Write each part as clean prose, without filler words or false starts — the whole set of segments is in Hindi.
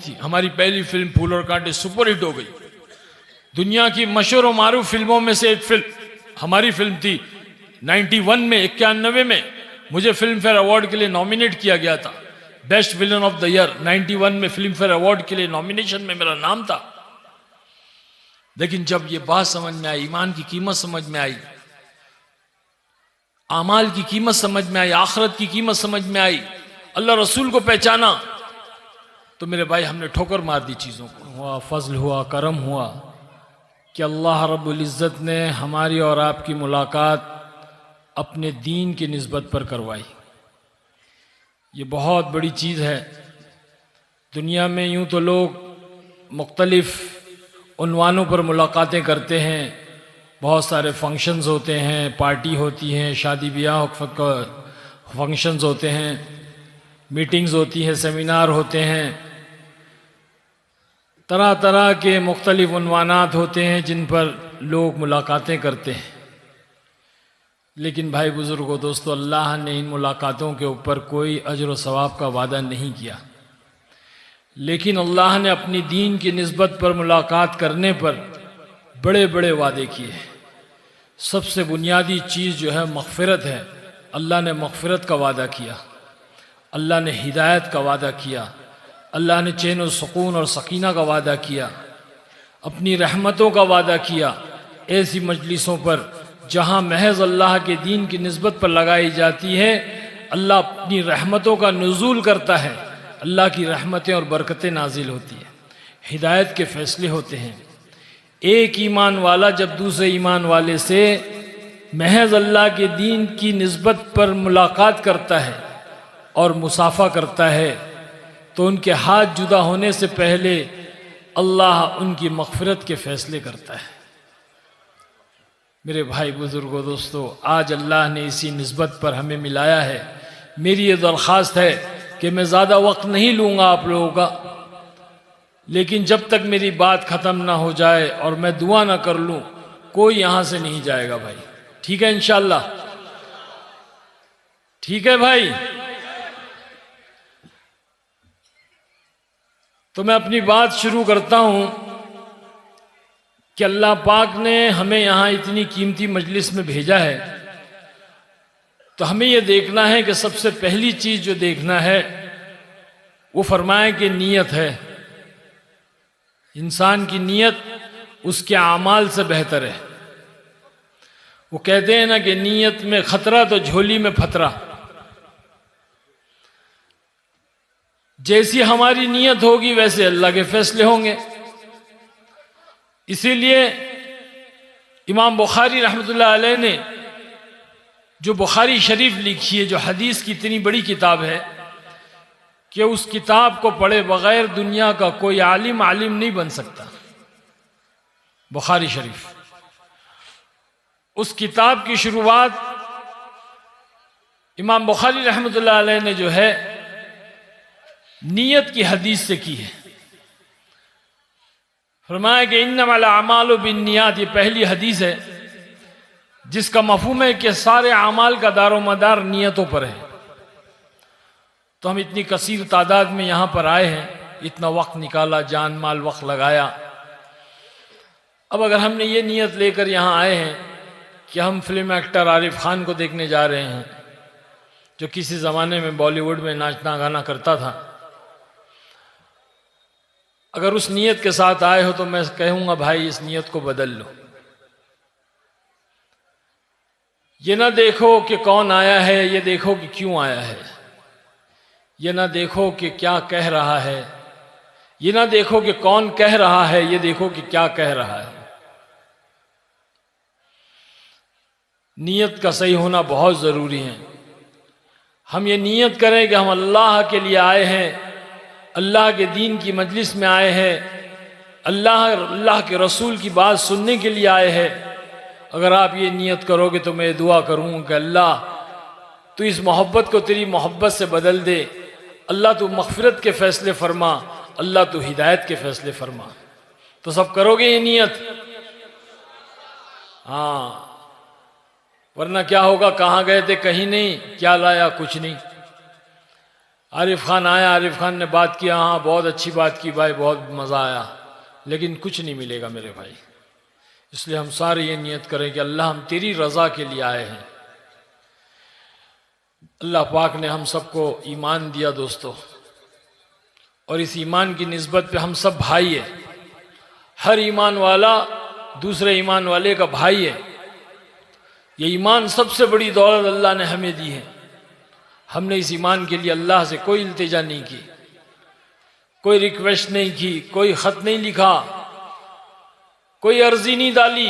थी। हमारी पहली फिल्म फूल और कांटे सुपर हिट हो गई। दुनिया की मशहूर और मारूफ फिल्मों में से एक फिल्म हमारी फिल्म थी। 91 में 91 में मुझे फिल्म फेयर अवार्ड के लिए नॉमिनेट किया गया था, best villain of the year. 91 में फिल्म फेयर अवार्ड के लिए नॉमिनेशन में मेरा नाम था। लेकिन जब ये बात समझ में आई, ईमान की कीमत समझ में आई, आमाल की कीमत समझ में आई, आखिरत की कीमत समझ में आई, अल्लाह रसूल को पहचाना, तो मेरे भाई हमने ठोकर मार दी चीज़ों को। हुआ फजल, हुआ करम, हुआ कि अल्लाह रब्बुल इज़्ज़त ने हमारी और आपकी मुलाकात अपने दीन की निस्बत पर करवाई। ये बहुत बड़ी चीज़ है। दुनिया में यूँ तो लोग मुख्तलिफ उन्वानों पर मुलाकातें करते हैं, बहुत सारे फंक्शंस होते हैं, पार्टी होती हैं, शादी ब्याह फंक्शंस होते हैं, मीटिंग्स होती हैं, सेमिनार होते हैं, तरह तरह के मुख्तलिफ उन्वानात होते हैं जिन पर लोग मुलाकातें करते हैं। लेकिन भाई बुज़ुर्गों, दोस्तों, अल्लाह ने इन मुलाकातों के ऊपर कोई अजर व सवाब का वादा नहीं किया। लेकिन अल्लाह ने अपनी दीन की निस्बत पर मुलाकात करने पर बड़े बड़े वादे किए। सबसे बुनियादी चीज़ जो है मग़फ़िरत है। अल्लाह ने मग़फ़िरत का वादा किया, अल्लाह ने हिदायत का वादा किया, अल्लाह ने चैन और सुकून और सकीना का वादा किया, अपनी रहमतों का वादा किया। ऐसी मजलिसों पर जहाँ महज अल्लाह के दीन की निस्बत पर लगाई जाती है, अल्लाह अपनी रहमतों का नुज़ूल करता है, अल्लाह की रहमतें और बरकतें नाजिल होती हैं, हिदायत के फ़ैसले होते हैं। एक ईमान वाला जब दूसरे ईमान वाले से महज अल्लाह के दीन की निस्बत पर मुलाकात करता है और मुसाफा करता है, तो उनके हाथ जुदा होने से पहले अल्लाह उनकी मग़फ़िरत के फ़ैसले करता है। मेरे भाई बुज़ुर्गों, दोस्तों, आज अल्लाह ने इसी निस्बत पर हमें मिलाया है। मेरी ये दरख्वास्त है कि मैं ज़्यादा वक्त नहीं लूँगा आप लोगों का, लेकिन जब तक मेरी बात ख़त्म ना हो जाए और मैं दुआ ना कर लूँ, कोई यहाँ से नहीं जाएगा भाई। ठीक है इंशाअल्लाह? ठीक है भाई? तो मैं अपनी बात शुरू करता हूँ कि अल्लाह पाक ने हमें यहाँ इतनी कीमती मजलिस में भेजा है, तो हमें यह देखना है कि सबसे पहली चीज़ जो देखना है वो फरमाए कि नीयत है। इंसान की नीयत उसके आमाल से बेहतर है। वो कहते हैं ना कि नीयत में खतरा तो झोली में फतरा। जैसी हमारी नीयत होगी वैसे अल्लाह के फैसले होंगे। इसीलिए इमाम बुखारी रहमतुल्लाह अलैह ने जो बुखारी शरीफ लिखी है, जो हदीस की इतनी बड़ी किताब है कि उस किताब को पढ़े बगैर दुनिया का कोई आलिम नहीं बन सकता। बुखारी शरीफ, उस किताब की शुरुआत इमाम बुखारी रहमतुल्लाह अलैह ने जो है नीयत की हदीस से की है। फरमाया कि इन्नमल अमालु बिन्नियात, ये पहली हदीस है जिसका मफहूम है कि सारे अमाल का दारो मदार नीयतों पर है। तो हम इतनी कसीर तादाद में यहाँ पर आए हैं, इतना वक्त निकाला, जान माल वक्त लगाया। अब अगर हमने ये नीयत लेकर यहाँ आए हैं कि हम फिल्म एक्टर आरिफ खान को देखने जा रहे हैं, जो किसी ज़माने में बॉलीवुड में नाचना गाना करता था, अगर उस नीयत के साथ आए हो तो मैं कहूँगा भाई इस नीयत को बदल लो। ये ना देखो कि कौन आया है, ये देखो कि क्यों आया है। ये ना देखो कि क्या कह रहा है, ये ना देखो कि कौन कह रहा है, ये देखो कि क्या कह रहा है। नीयत का सही होना बहुत ज़रूरी है। हम ये नीयत करें कि हम अल्लाह के लिए आए हैं, अल्लाह के दीन की मजलिस में आए हैं, अल्लाह के रसूल की बात सुनने के लिए आए हैं। अगर आप ये नीयत करोगे तो मैं दुआ करूँ कि अल्लाह तू इस मोहब्बत को तेरी मोहब्बत से बदल दे, अल्लाह तू मग़फ़िरत के फ़ैसले फरमा, अल्लाह तू हिदायत के फ़ैसले फरमा। तो सब करोगे ये नीयत? हाँ, वरना क्या होगा, कहाँ गए थे, कहीं नहीं, क्या लाया, कुछ नहीं। आरिफ खान आया, आरिफ खान ने बात किया, हाँ बहुत अच्छी बात की भाई, बहुत मज़ा आया, लेकिन कुछ नहीं मिलेगा मेरे भाई। इसलिए हम सारे ये नियत करें कि अल्लाह हम तेरी रज़ा के लिए आए हैं। अल्लाह पाक ने हम सबको ईमान दिया दोस्तों, और इस ईमान की निस्बत पे हम सब भाई है। हर ईमान वाला दूसरे ईमान वाले का भाई है। ये ईमान सबसे बड़ी दौलत अल्लाह ने हमें दी है। हमने इस ईमान के लिए अल्लाह से कोई इल्तिजा नहीं की, कोई रिक्वेस्ट नहीं की, कोई ख़त नहीं लिखा, कोई अर्जी नहीं डाली।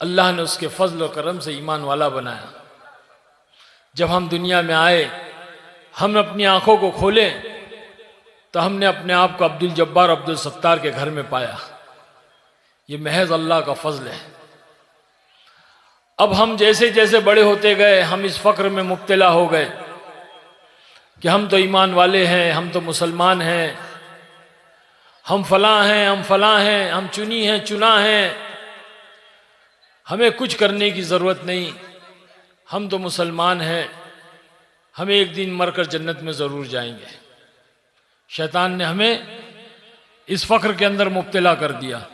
अल्लाह ने उसके फजल और करम से ईमान वाला बनाया। जब हम दुनिया में आए, हम अपनी आंखों को खोले तो हमने अपने आप को अब्दुल जब्बार अब्दुल सत्तार के घर में पाया। ये महज अल्लाह का फजल है। अब हम जैसे जैसे बड़े होते गए, हम इस फ़क्र में मुब्तला हो गए कि हम तो ईमान वाले हैं, हम तो मुसलमान हैं, हम फलां हैं, हम फलां हैं, हम चुनी हैं, चुना हैं, हमें कुछ करने की ज़रूरत नहीं, हम तो मुसलमान हैं, हम एक दिन मरकर जन्नत में ज़रूर जाएंगे। शैतान ने हमें इस फ़क्र के अंदर मुब्तला कर दिया।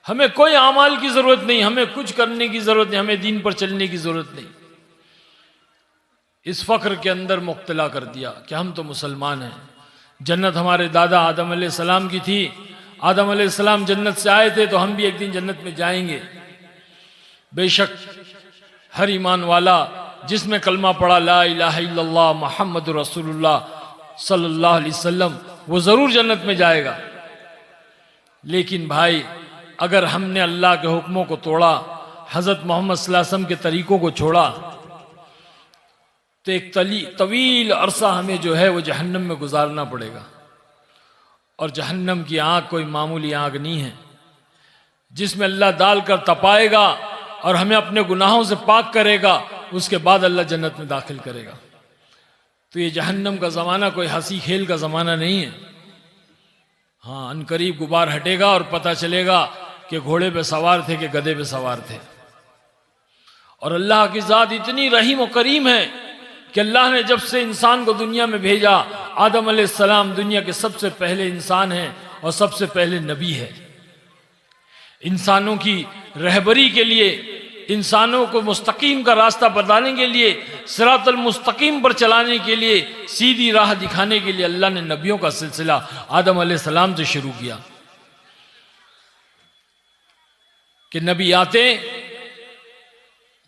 हमें कोई आमाल की ज़रूरत नहीं, हमें कुछ करने की ज़रूरत नहीं, हमें दीन पर चलने की ज़रूरत नहीं। इस फ़क्र के अंदर मुब्तला कर दिया कि हम तो मुसलमान हैं। जन्नत हमारे दादा आदम अलैहिस्सलाम की थी। आदम अलैहिस्सलाम जन्नत से आए थे, तो हम भी एक दिन जन्नत में जाएंगे। बेशक हर ईमान वाला जिसमें कलमा पढ़ा ला इलाहा इल्लल्लाह मुहम्मदुर रसूलुल्लाह सल्लल्लाहु अलैहि वसल्लम, वो ज़रूर जन्नत में जाएगा। लेकिन भाई, अगर हमने अल्लाह के हुक्मों को तोड़ा, हज़रत मोहम्मद सल्लल्लाहु अलैहि वसल्लम के तरीक़ों को छोड़ा, तो एक तवील अरसा हमें जो है वो जहन्नम में गुजारना पड़ेगा। और जहन्नम की आग कोई मामूली आग नहीं है, जिसमें अल्लाह डाल कर तपाएगा और हमें अपने गुनाहों से पाक करेगा, उसके बाद अल्लाह जन्नत में दाखिल करेगा। तो ये जहन्नम का ज़माना कोई हंसी खेल का ज़माना नहीं है। हाँ, अनकरीब गुबार हटेगा और पता चलेगा कि घोड़े पे सवार थे कि गधे पे सवार थे। और अल्लाह की ज़ात इतनी रहीम और करीम है कि अल्लाह ने जब से इंसान को दुनिया में भेजा, आदम अलैहिस्सलाम दुनिया के सबसे पहले इंसान हैं और सबसे पहले नबी है। इंसानों की रहबरी के लिए, इंसानों को मुस्तकीम का रास्ता बताने के लिए, सिरातुल मुस्तकीम पर चलाने के लिए, सीधी राह दिखाने के लिए अल्लाह ने नबियों का सिलसिला आदम अलैहिस्सलाम से शुरू किया कि नबी आते,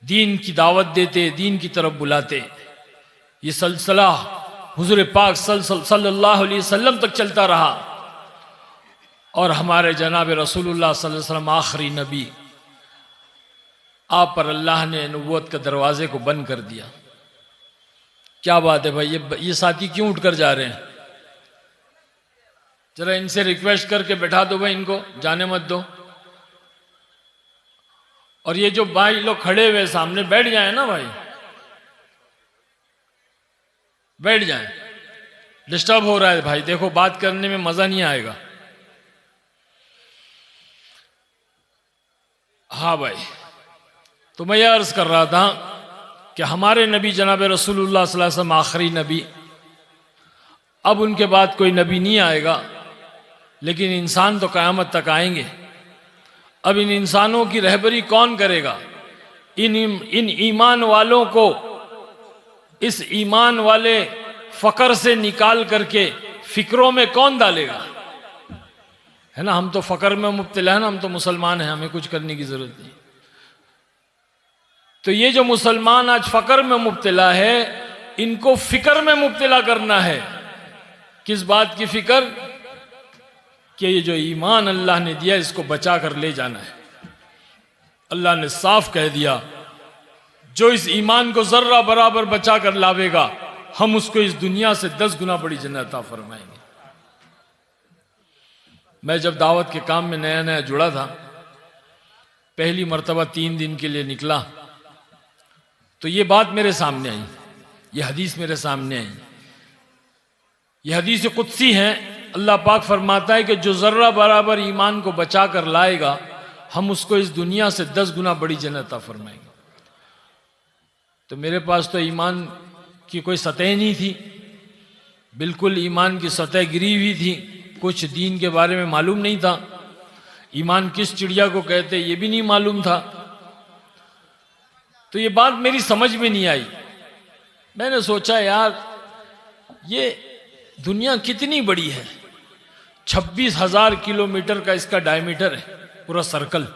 दीन की दावत देते, दीन की तरफ बुलाते। ये सिलसिला हुजूर पाक सल्लल्लाहु अलैहि वसल्लम तक चलता रहा। और हमारे जनाब रसूलुल्लाह सल्लल्लाहु अलैहि वसल्लम आखिरी नबी, आप पर अल्लाह ने नबूवत के दरवाजे को बंद कर दिया। क्या बात है भाई, ये साथी क्यों उठकर जा रहे हैं? जरा इनसे रिक्वेस्ट करके बैठा दो भाई, इनको जाने मत दो। और ये जो भाई लोग खड़े हुए सामने, बैठ जाए ना भाई, बैठ जाए। डिस्टर्ब हो रहा है भाई, देखो बात करने में मजा नहीं आएगा। हाँ भाई, तो मैं ये अर्ज कर रहा था कि हमारे नबी जनाब रसूलुल्लाह सल्लल्लाहु अलैहि वसल्लम आखिरी नबी, अब उनके बाद कोई नबी नहीं आएगा, लेकिन इंसान तो क़यामत तक आएंगे। अब इन इंसानों की रहबरी कौन करेगा? इन ईमान वालों को इस ईमान वाले फ़क्र से निकाल करके फिक्रों में कौन डालेगा? है ना, हम तो फ़क्र में मुब्तला है ना, हम तो मुसलमान हैं, हमें कुछ करने की ज़रूरत नहीं। तो ये जो मुसलमान आज फ़क्र में मुब्तला है, इनको फ़िक्र में मुब्तला करना है। किस बात की फ़िक्र? कि ये जो ईमान अल्लाह ने दिया, इसको बचा कर ले जाना है। अल्लाह ने साफ कह दिया, जो इस ईमान को जर्रा बराबर बचा कर लावेगा, हम उसको इस दुनिया से 10 गुना बड़ी जन्नत अता फरमाएंगे। मैं जब दावत के काम में नया नया जुड़ा था, पहली मर्तबा 3 दिन के लिए निकला, तो ये बात मेरे सामने आई, ये हदीस मेरे सामने आई। ये हदीस कुदसी है। अल्लाह पाक फरमाता है कि जो जर्रा बराबर ईमान को बचा कर लाएगा, हम उसको इस दुनिया से 10 गुना बड़ी जन्नत अता फरमाएंगे। तो मेरे पास तो ईमान की कोई सतह नहीं थी, बिल्कुल ईमान की सतह गिरी हुई थी, कुछ दीन के बारे में मालूम नहीं था, ईमान किस चिड़िया को कहते ये भी नहीं मालूम था। तो ये बात मेरी समझ में नहीं आई। मैंने सोचा यार ये दुनिया कितनी बड़ी है, 26,000 किलोमीटर का इसका डायमीटर है पूरा सर्कल।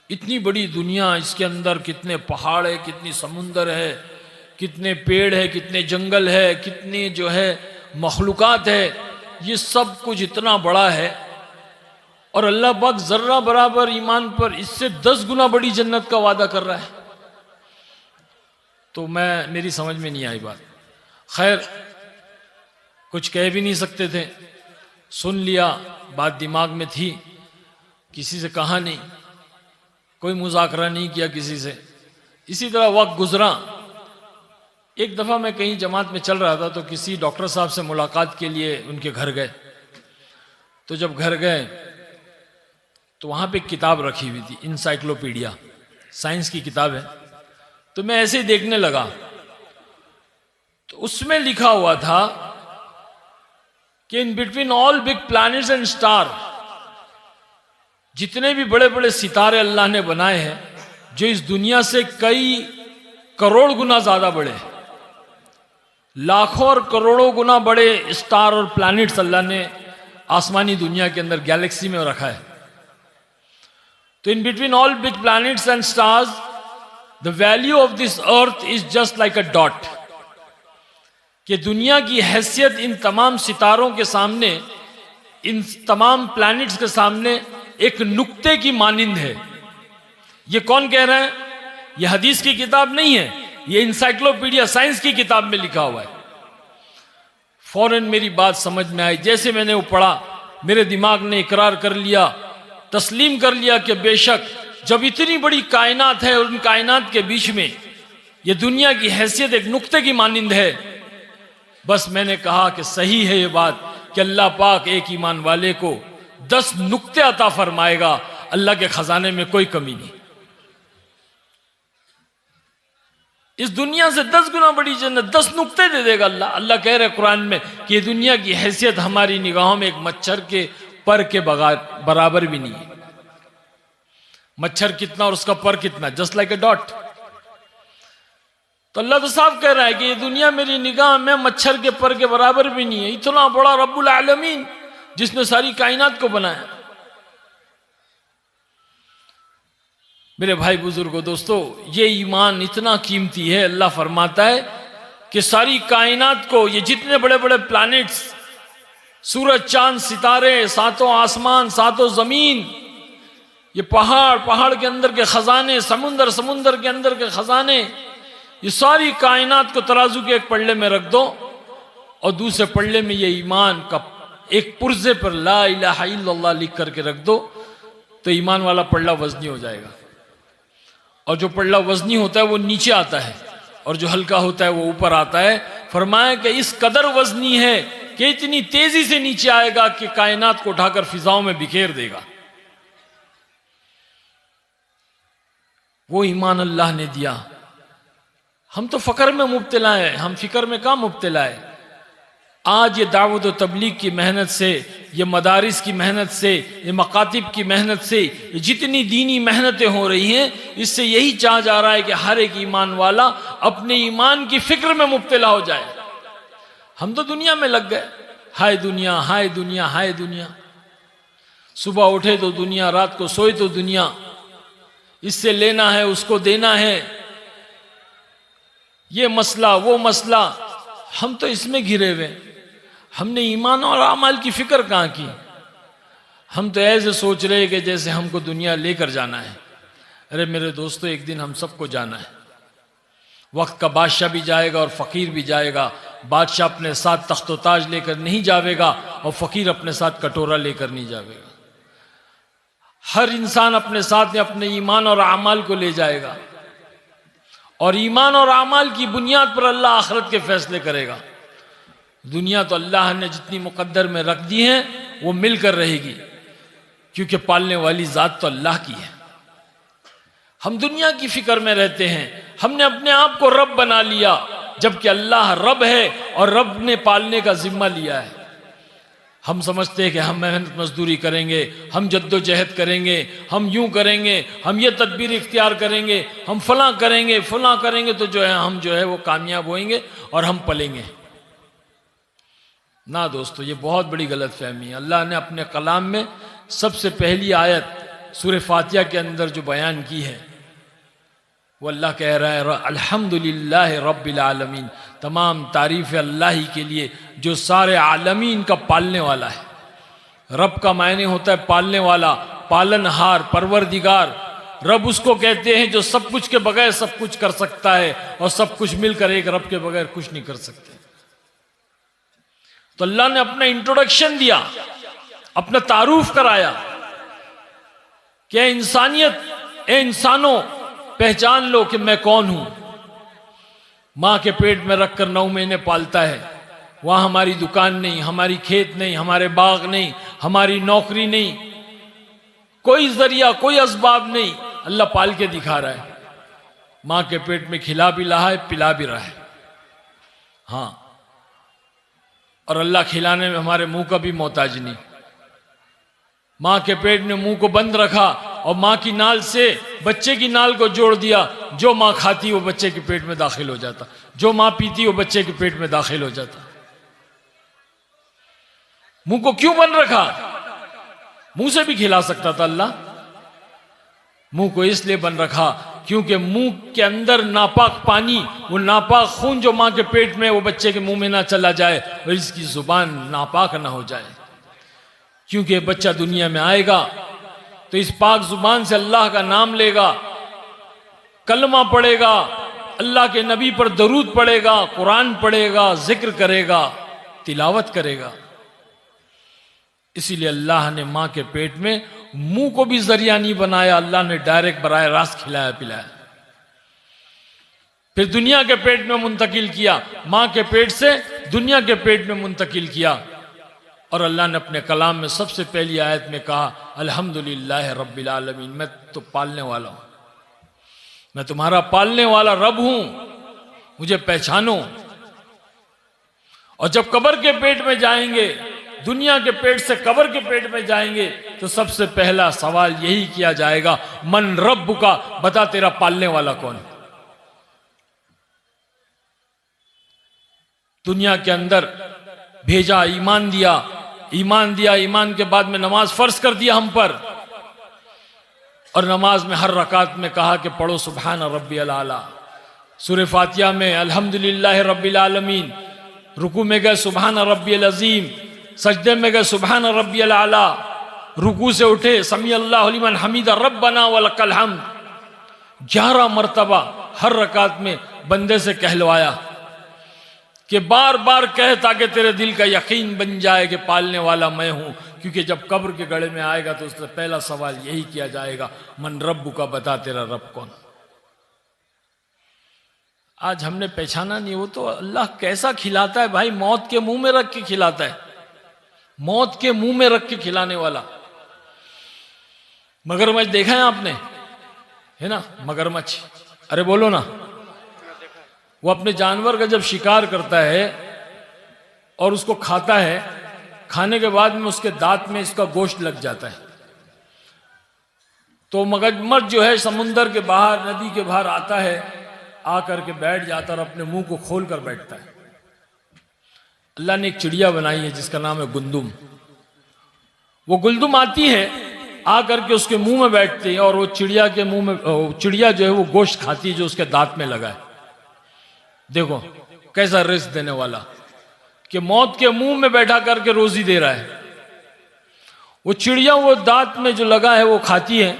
इतनी बड़ी दुनिया, इसके अंदर कितने पहाड़ है, कितनी समुंदर है, कितने पेड़ है, कितने जंगल है, कितनी जो है मखलूकात है, ये सब कुछ इतना बड़ा है। और अल्लाह पाक जर्रा बराबर ईमान पर इससे 10 गुना बड़ी जन्नत का वादा कर रहा है। तो मेरी समझ में नहीं आई बात। खैर कुछ कह भी नहीं सकते थे, सुन लिया, बात दिमाग में थी, किसी से कहा नहीं, कोई मुज़ाकरा नहीं किया किसी से। इसी तरह वक्त गुजरा। एक दफ़ा मैं कहीं जमात में चल रहा था तो किसी डॉक्टर साहब से मुलाकात के लिए उनके घर गए। तो जब घर गए तो वहाँ पे किताब रखी हुई थी, इंसाइक्लोपीडिया, साइंस की किताब है। तो मैं ऐसे ही देखने लगा तो उसमें लिखा हुआ था कि in between all big planets and star, जितने भी बड़े बड़े सितारे अल्लाह ने बनाए हैं, जो इस दुनिया से कई करोड़ गुना ज्यादा बड़े, लाखों और करोड़ों गुना बड़े स्टार और प्लैनेट्स अल्लाह ने आसमानी दुनिया के अंदर गैलेक्सी में रखा है। तो in between all big planets and stars the value of this earth is just like a dot, कि दुनिया की हैसियत इन तमाम सितारों के सामने, इन तमाम प्लैनेट्स के सामने एक नुक्ते की मानिंद है। ये कौन कह रहा है? ये हदीस की किताब नहीं है, ये इंसाइक्लोपीडिया साइंस की किताब में लिखा हुआ है। फौरन मेरी बात समझ में आई। जैसे मैंने वो पढ़ा, मेरे दिमाग ने इकरार कर लिया, तस्लीम कर लिया कि बेशक जब इतनी बड़ी कायनात है और उन कायनात के बीच में ये दुनिया की हैसियत एक नुक्ते की मानिंद है। बस मैंने कहा कि सही है ये बात कि अल्लाह पाक एक ईमान वाले को 10 नुक्ते अता फरमाएगा, अल्लाह के खजाने में कोई कमी नहीं। इस दुनिया से 10 गुना बड़ी जन्नत, 10 नुक्ते दे देगा अल्लाह। अल्लाह कह रहे कुरान में कि ये दुनिया की हैसियत हमारी निगाहों में एक मच्छर के पर के बराबर भी नहीं है। मच्छर कितना और उसका पर कितना, जस्ट लाइक ए डॉट। तो अल्लाह तो साफ कह रहा है कि ये दुनिया मेरी निगाह में मच्छर के पर के बराबर भी नहीं है। इतना बड़ा रब्बुल आलमीन जिसने सारी कायनात को बनाया। मेरे भाई बुजुर्गों, दोस्तों, ये ईमान इतना कीमती है। अल्लाह फरमाता है कि सारी कायनात को, ये जितने बड़े बड़े प्लैनेट्स, सूरज चांद सितारे, सातों आसमान, सातों जमीन, ये पहाड़, पहाड़ के अंदर के खजाने, समुंदर, समुंदर के अंदर के खजाने, ये सारी कायनात को तराजू के एक पल्ले में रख दो और दूसरे पल्ले में ये ईमान का एक पुर्जे पर ला इलाहा इल्लल्लाह लिख करके रख दो, तो ईमान वाला पल्ला वजनी हो जाएगा। और जो पल्ला वजनी होता है वो नीचे आता है और जो हल्का होता है वो ऊपर आता है। फरमाया कि इस कदर वजनी है कि इतनी तेजी से नीचे आएगा कि कायनात को उठाकर फिजाओं में बिखेर देगा। वो ईमान अल्लाह ने दिया। हम तो फकर में मुब्तला है, हम फिक्र में कहाँ मुब्तला है। आज ये दावत व तबलीग की मेहनत से, ये मदारिस की मेहनत से, ये मकातिब की मेहनत से, ये जितनी दीनी मेहनतें हो रही हैं, इससे यही चाहा जा रहा है कि हर एक ईमान वाला अपने ईमान की फिक्र में मुब्तला हो जाए। हम तो दुनिया में लग गए, हाय दुनिया, हाय दुनिया, हाय दुनिया। सुबह उठे तो दुनिया, रात को सोए तो दुनिया, इससे लेना है, उसको देना है, ये मसला, वो मसला। हम तो इसमें घिरे हुए। हमने ईमान और अमाल की फिक्र कहाँ की। हम तो ऐसे सोच रहे कि जैसे हमको दुनिया लेकर जाना है। अरे मेरे दोस्तों, एक दिन हम सबको जाना है। वक्त का बादशाह भी जाएगा और फकीर भी जाएगा। बादशाह अपने साथ तख्त व ताज लेकर नहीं जावेगा और फकीर अपने साथ कटोरा लेकर नहीं जावेगा। हर इंसान अपने साथ में अपने ईमान और अमाल को ले जाएगा और ईमान और अमाल की बुनियाद पर अल्लाह आखिरत के फैसले करेगा। दुनिया तो अल्लाह ने जितनी मुकद्दर में रख दी है वो मिलकर रहेगी, क्योंकि पालने वाली जात तो अल्लाह की है। हम दुनिया की फिक्र में रहते हैं, हमने अपने आप को रब बना लिया। जबकि अल्लाह रब है और रब ने पालने का जिम्मा लिया है। हम समझते हैं कि हम मेहनत मजदूरी करेंगे, हम जद्दोजहद करेंगे, हम यूं करेंगे, हम ये तदबीर इख्तियार करेंगे, हम फलां करेंगे तो जो है हम जो है वो कामयाब होएंगे और हम पलेंगे। ना दोस्तों, ये बहुत बड़ी गलत फहमी है। अल्लाह ने अपने कलाम में सबसे पहली आयत सूरह फातिहा के अंदर जो बयान की है वो अल्लाह कह रहा है अल्हम्दुलिल्लाह रब्बिल आलमीन, तमाम तारीफ अल्लाह ही के लिए जो सारे आलमीन का पालने वाला है। रब का मायने होता है पालने वाला, पालनहार, परवरदिगार। रब उसको कहते हैं जो सब कुछ के बगैर सब कुछ कर सकता है और सब कुछ मिलकर एक रब के बगैर कुछ नहीं कर सकते। तो अल्लाह ने अपना इंट्रोडक्शन दिया, अपना तारुफ कराया कि इंसानियत, ए इंसानों पहचान लो कि मैं कौन हूं। मां के पेट में रखकर 9 महीने पालता है, वहां हमारी दुकान नहीं, हमारी खेत नहीं, हमारे बाग नहीं, हमारी नौकरी नहीं, कोई जरिया, कोई असबाब नहीं, अल्लाह पाल के दिखा रहा है। मां के पेट में खिला भी रहा है, पिला भी रहा है। हाँ, और अल्लाह खिलाने में हमारे मुंह का भी मोहताज नहीं। मां के पेट ने मुंह को बंद रखा और मां की नाल से बच्चे की नाल को जोड़ दिया। जो मां खाती वो बच्चे के पेट में दाखिल हो जाता, जो मां पीती वो बच्चे के पेट में दाखिल हो जाता। मुंह को क्यों बंद रखा? मुंह से भी खिला सकता था अल्लाह। मुंह को इसलिए बंद रखा क्योंकि मुंह के अंदर नापाक पानी, वो नापाक खून जो मां के पेट में वो बच्चे के मुंह में ना चला जाए और इसकी जुबान नापाक ना हो जाए। क्योंकि बच्चा दुनिया में आएगा तो इस पाक जुबान से अल्लाह का नाम लेगा, कलमा पढ़ेगा, अल्लाह के नबी पर दरूद पढ़ेगा, कुरान पढ़ेगा, जिक्र करेगा, तिलावत करेगा। इसीलिए अल्लाह ने मां के पेट में मुंह को भी जरिया नहीं बनाया, अल्लाह ने डायरेक्ट बराह रास्त खिलाया पिलाया। फिर दुनिया के पेट में मुंतकिल किया, मां के पेट से दुनिया के पेट में मुंतकिल किया। और अल्लाह ने अपने कलाम में सबसे पहली आयत में कहा अल्हम्दुलिल्लाह रब्बिल आलमीन, मैं तो पालने वाला हूं, मैं तुम्हारा पालने वाला रब हूं, मुझे पहचानो। और जब कब्र के पेट में जाएंगे, दुनिया के पेट से कब्र के पेट में जाएंगे, तो सबसे पहला सवाल यही किया जाएगा मन रब्बुका, बता तेरा पालने वाला कौन। दुनिया के अंदर भेजा, ईमान दिया, ईमान के बाद में नमाज फर्ज कर दिया हम पर। और नमाज में हर रकात में कहा कि पढ़ो सुभान रब्बियल आला। सूरह फातिहा में अल्हम्दुलिल्लाह रब्बिल आलमीन, रुकू में गए सुभान रब्बियल अजीम, सजदे में गए सुभान रब्बियल आला, रुकू से उठे समी अल्लाहु लिमन हमीदा रब्बना वलकल हम्द। 11 मरतबा हर रकात में बंदे से कहलवाया कि बार बार कहे ताकि तेरे दिल का यकीन बन जाए कि पालने वाला मैं हूं। क्योंकि जब कब्र के गड़े में आएगा तो उससे पहला सवाल यही किया जाएगा मन रब्बु का, बता तेरा रब कौन। आज हमने पहचाना नहीं। वो तो अल्लाह कैसा खिलाता है भाई, मौत के मुंह में रख के खिलाता है, मौत के मुंह में रख के खिलाने वाला। मगरमच्छ देखा है आपने, है ना मगरमच्छ, अरे बोलो ना। वो अपने जानवर का जब शिकार करता है और उसको खाता है, खाने के बाद में उसके दांत में इसका गोश्त लग जाता है। तो मगरमच्छ जो है समुंदर के बाहर, नदी के बाहर आता है, आकर के बैठ जाता और अपने मुंह को खोल कर बैठता है। अल्लाह ने एक चिड़िया बनाई है जिसका नाम है गुंदुम। वो गुंदुम आती है, आकर के उसके मुंह में बैठती है और वो चिड़िया के मुंह में, चिड़िया जो है वो गोश्त खाती है जो उसके दांत में लगा है। देखो कैसा रिस्क देने वाला कि मौत के मुंह में बैठा करके रोजी दे रहा है। वो चिड़िया वो दांत में जो लगा है वो खाती है,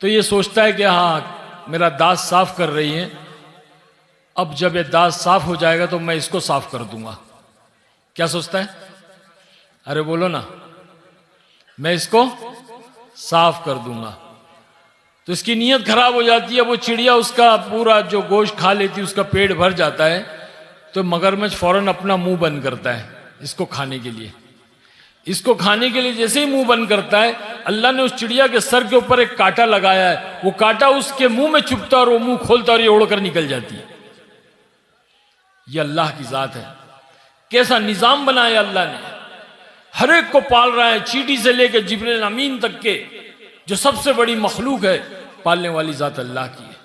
तो ये सोचता है कि हाँ मेरा दांत साफ कर रही है, अब जब ये दांत साफ हो जाएगा तो मैं इसको साफ कर दूंगा। क्या सोचता है? अरे बोलो ना, मैं इसको साफ कर दूंगा। तो इसकी नीयत खराब हो जाती है। वो चिड़िया उसका पूरा जो गोश्त खा लेती है, उसका पेट भर जाता है, तो मगरमच्छ फौरन अपना मुंह बंद करता है इसको खाने के लिए। इसको खाने के लिए जैसे ही मुंह बंद करता है, अल्लाह ने उस चिड़िया के सर के ऊपर एक कांटा लगाया है। वो कांटा उसके मुंह में चुभता और वो मुंह खोलता और ये उड़कर निकल जाती है। ये अल्लाह की जात है। कैसा निजाम बनाया अल्लाह ने, हर एक को पाल रहा है, चींटी से लेकर जिब्रील अमीन तक के, जो सबसे बड़ी मखलूक है, पालने वाली जात अल्लाह की है।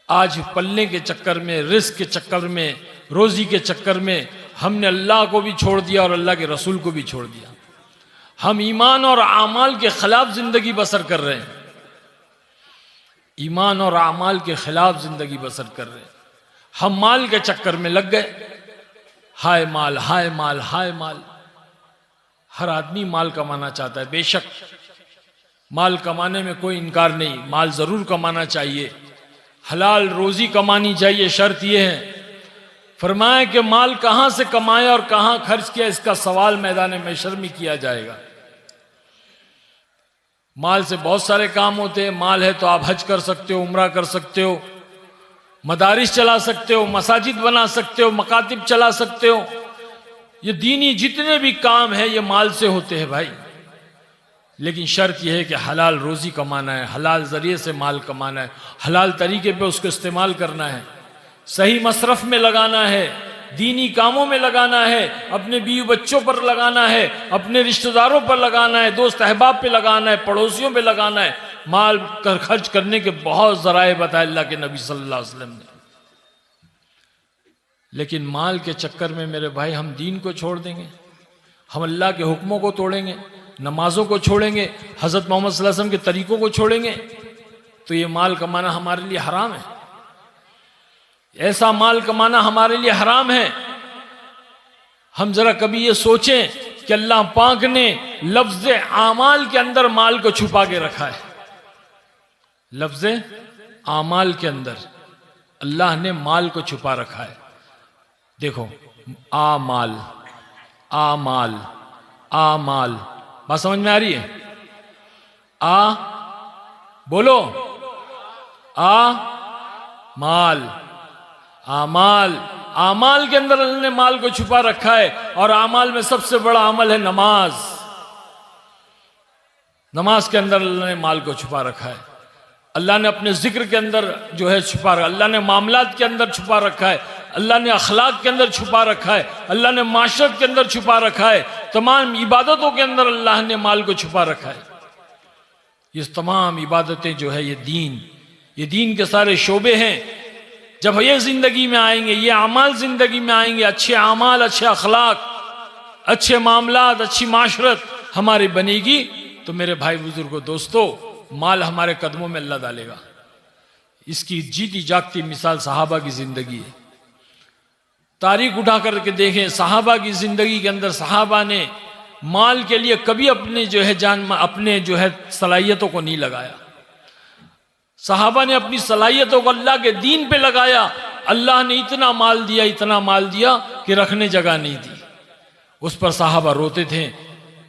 आज पलने के चक्कर में, रिस्क के चक्कर में, रोजी के चक्कर में हमने अल्लाह को भी छोड़ दिया और अल्लाह के रसूल को भी छोड़ दिया। हम ईमान और आमाल के खिलाफ जिंदगी बसर कर रहे हैं, ईमान और आमाल के खिलाफ जिंदगी बसर कर रहे हैं। हम माल के चक्कर में लग गए, हाय माल हाय माल हाय माल। हर आदमी माल कमाना चाहता है, बेशक माल कमाने में कोई इनकार नहीं, माल जरूर कमाना चाहिए, हलाल रोजी कमानी चाहिए। शर्त यह है, फरमाया कि माल कहां से कमाया और कहां खर्च किया, इसका सवाल मैदान महशर में किया जाएगा। माल से बहुत सारे काम होते हैं। माल है तो आप हज कर सकते हो, उम्रा कर सकते हो, मदारिस चला सकते हो, मसाजिद बना सकते हो, मकातिब चला सकते हो। ये दीनी जितने भी काम है ये माल से होते हैं भाई। लेकिन शर्त यह है कि हलाल रोजी कमाना है, हलाल जरिए से माल कमाना है, हलाल तरीके पे उसको इस्तेमाल करना है, सही मसरफ में लगाना है, दीनी कामों में लगाना है, अपने बीवी बच्चों पर लगाना है, अपने रिश्तेदारों पर लगाना है, दोस्त अहबाब पे लगाना है, पड़ोसियों पे लगाना है। माल कर खर्च करने के बहुत जराए बताए अल्लाह के नबी सल्लल्लाहु अलैहि वसल्लम ने। लेकिन माल के चक्कर में मेरे भाई हम दीन को छोड़ देंगे, हम अल्लाह के हुक्मों को तोड़ेंगे, नमाजों को छोड़ेंगे, हजरत मोहम्मद सल्लल्लाहु अलैहि वसल्लम के तरीकों को छोड़ेंगे, तो ये माल कमाना हमारे लिए हराम है। ऐसा माल कमाना हमारे लिए हराम है। हम जरा कभी ये सोचें कि अल्लाह पाक ने लफ्ज आमाल के अंदर माल को छुपा के रखा है। लफ्ज आमाल के अंदर अल्लाह ने माल को छुपा रखा है। देखो, आमाल आमाल आमाल, बात समझ में आ रही है? बोलो, माल, आमाल, आमाल के अंदर अल्लाह ने माल को छुपा रखा है। और आमाल में सबसे बड़ा अमल है नमाज। नमाज के अंदर अल्लाह ने माल को छुपा रखा है। अल्लाह ने अपने जिक्र के अंदर जो है छुपा रखा, अल्लाह ने मामलात के अंदर छुपा रखा है, अल्लाह ने अखलाक के अंदर छुपा रखा है, अल्लाह ने माशरत के अंदर छुपा रखा है, तमाम इबादतों के अंदर अल्लाह ने माल को छुपा रखा है। ये तमाम इबादतें जो है ये दीन के सारे शोबे हैं। जब ये जिंदगी में आएंगे, ये अमाल जिंदगी में आएंगे, अच्छे अमाल, अच्छे अखलाक, अच्छे मामलात, अच्छी माशरत हमारी बनेगी, तो मेरे भाई बुजुर्गों दोस्तों, माल हमारे कदमों में अल्लाह डालेगा। इसकी जीती जागती मिसाल सहाबा की जिंदगी है। तारीख उठा करके देखें, सहाबा की जिंदगी के अंदर सहाबा ने माल के लिए कभी अपने जो है अपने जो है सलाहियतों को नहीं लगाया। सहाबा ने अपनी सलाहियतों को अल्लाह के दीन पे लगाया। अल्लाह ने इतना माल दिया, इतना माल दिया कि रखने जगह नहीं दी। उस पर सहाबा रोते थे,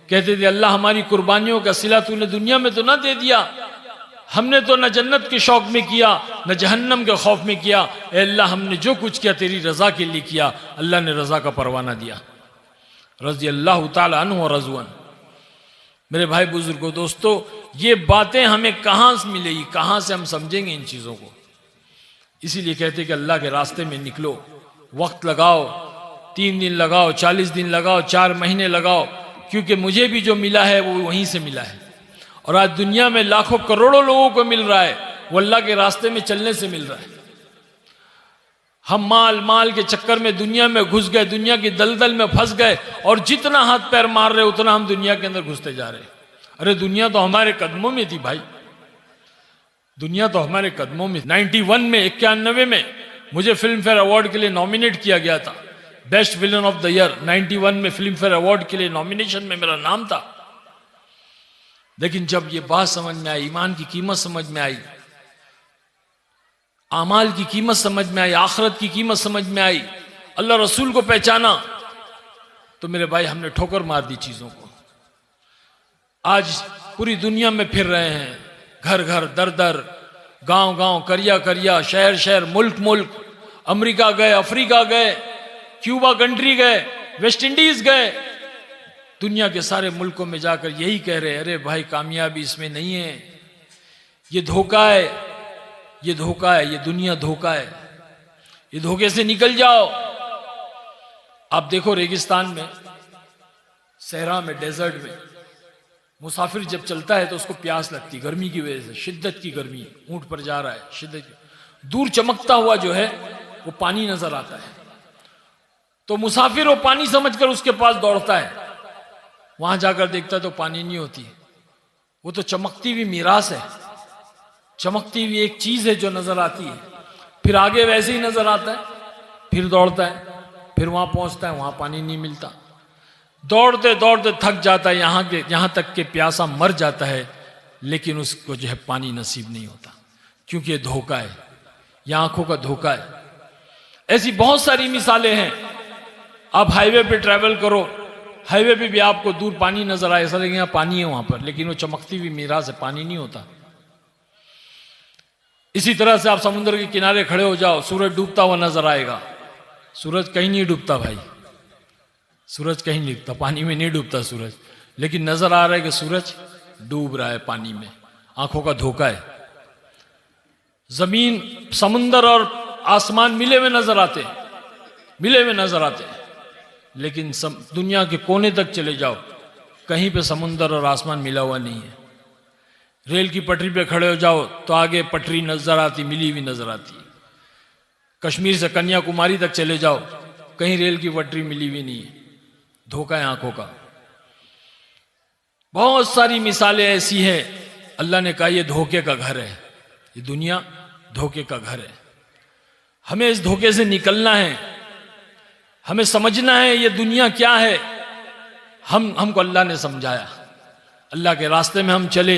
कहते थे अल्लाह हमारी कुर्बानियों का सिला तूने दुनिया में तो ना दे दिया, हमने तो न जन्नत के शौक में किया न जहन्नम के खौफ में किया। ए अल्लाह, हमने जो कुछ किया तेरी रजा के लिए किया। अल्लाह ने रजा का परवाना दिया। रज़ी अल्लाह ताला अन्हु व रज़ुअन। मेरे भाई बुजुर्गों दोस्तों, ये बातें हमें कहां से मिलेगी, कहां से हम समझेंगे इन चीजों को? इसीलिए कहते कि अल्लाह के रास्ते में निकलो, वक्त लगाओ, 3 दिन लगाओ, 40 दिन लगाओ, 4 महीने लगाओ, क्योंकि मुझे भी जो मिला है वो वहीं से मिला है। और आज दुनिया में लाखों करोड़ों लोगों को मिल रहा है, वो अल्लाह के रास्ते में चलने से मिल रहा है। हम माल के चक्कर में दुनिया में घुस गए, दुनिया की दलदल में फंस गए, और जितना हाथ पैर मार रहे उतना हम दुनिया के अंदर घुसते जा रहे हैं। अरे दुनिया तो हमारे कदमों में थी भाई, दुनिया तो हमारे कदमों में। 91 में मुझे फिल्म फेयर अवार्ड के लिए नॉमिनेट किया गया था, best villain of the year. 91 में फिल्म फेयर अवार्ड के लिए नॉमिनेशन में मेरा नाम था। लेकिन जब ये बात समझ में आई, ईमान की कीमत समझ में आई, आमाल की कीमत समझ में आई, आखिरत की कीमत समझ में आई, अल्लाह रसूल को पहचाना, तो मेरे भाई हमने ठोकर मार दी चीजों को। आज पूरी दुनिया में फिर रहे हैं, घर घर, दर दर, गांव गांव, करिया करिया, शहर शहर, मुल्क मुल्क, अमेरिका गए, अफ्रीका गए, क्यूबा कंट्री गए, वेस्ट इंडीज गए, दुनिया के सारे मुल्कों में जाकर यही कह रहे, अरे भाई कामयाबी इसमें नहीं है, ये धोखा है, ये धोखा है, ये दुनिया धोखा है। ये धोखे से निकल जाओ। आप देखो रेगिस्तान में, सहरा में, डेजर्ट में मुसाफिर जब चलता है तो उसको प्यास लगती, गर्मी की वजह से, शिद्दत की गर्मी, ऊंट पर जा रहा है, शिद्दत की। दूर चमकता हुआ जो है वो पानी नजर आता है, तो मुसाफिर वो पानी समझकर उसके पास दौड़ता है। वहां जाकर देखता है तो पानी नहीं होती, वो तो चमकती हुई मीरास है, चमकती हुई एक चीज है जो नजर आती है। फिर आगे वैसे ही नजर आता है, फिर दौड़ता है, फिर वहां पहुंचता है, वहां पानी नहीं मिलता। दौड़ते दौड़ते थक जाता है, यहां तक के प्यासा मर जाता है, लेकिन उसको जो है पानी नसीब नहीं होता, क्योंकि ये धोखा है, ये आंखों का धोखा है। ऐसी बहुत सारी मिसालें हैं। आप हाईवे पे ट्रैवल करो, हाईवे पे भी आपको दूर पानी नजर आए, ऐसा लगेगा यहाँ पानी है वहां पर, लेकिन वो चमकती हुई मीरा से पानी नहीं होता। इसी तरह से आप समुद्र के किनारे खड़े हो जाओ, सूरज डूबता हुआ नजर आएगा। सूरज कहीं नहीं डूबता भाई, सूरज कहीं नहीं डूबता, पानी में नहीं डूबता सूरज, लेकिन नजर आ रहा है कि सूरज डूब रहा है पानी में। आंखों का धोखा है। जमीन, समुंदर और आसमान मिले हुए नजर आते, मिले हुए नजर आते, लेकिन दुनिया के कोने तक चले जाओ, कहीं पे समुंदर और आसमान मिला हुआ नहीं है। रेल की पटरी पे खड़े हो जाओ तो आगे पटरी नजर आती, मिली हुई नजर आती। कश्मीर से कन्याकुमारी तक चले जाओ, कहीं रेल की पटरी मिली हुई नहीं है। धोखा है आंखों का। बहुत सारी मिसालें ऐसी हैं। अल्लाह ने कहा ये धोखे का घर है, ये दुनिया धोखे का घर है। हमें इस धोखे से निकलना है, हमें समझना है ये दुनिया क्या है। हमको अल्लाह ने समझाया, अल्लाह के रास्ते में हम चले,